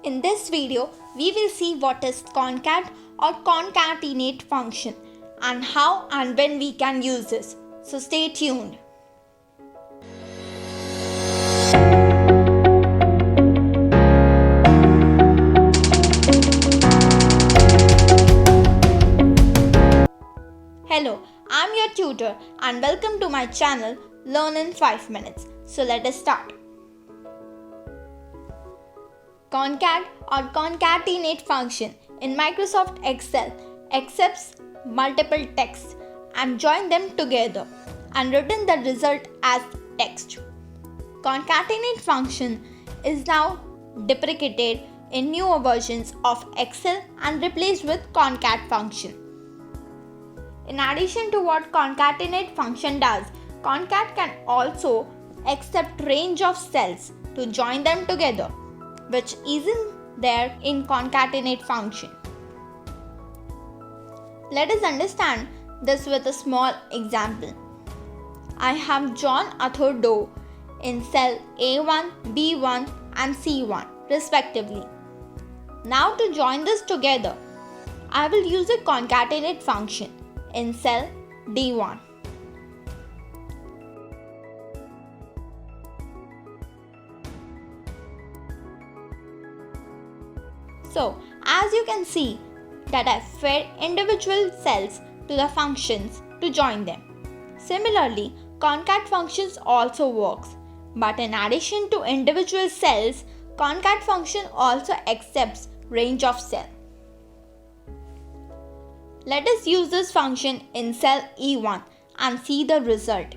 In this video, we will see what is concat or concatenate function and how and when we can use this. So stay tuned. Hello, I'm your tutor and welcome to my channel Learn in 5 minutes. So let us start. Concat or concatenate function in Microsoft Excel accepts multiple texts and join them together and return the result as text. Concatenate function is now deprecated in newer versions of Excel and replaced with concat function. In addition to what concatenate function does, concat can also accept range of cells to join them together, which isn't there in concatenate function. Let us understand this with a small example. I have John Arthur Doe in cell A1, B1 and C1 respectively. Now to join this together, I will use a concatenate function in cell D1. So, as you can see that I fed individual cells to the functions to join them. Similarly, concat functions also works, but in addition to individual cells, concat function also accepts range of cell. Let us use this function in cell E1 and see the result.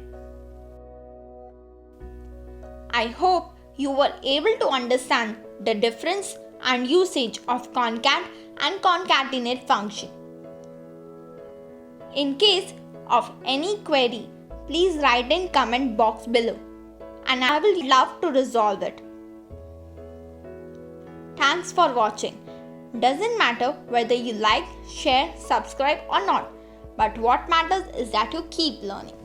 I hope you were able to understand the difference and usage of concat and concatenate function. In case of any query, please write in comment box below and I will love to resolve it. Thanks for watching. Doesn't matter whether you like, share, subscribe or not, but what matters is that you keep learning.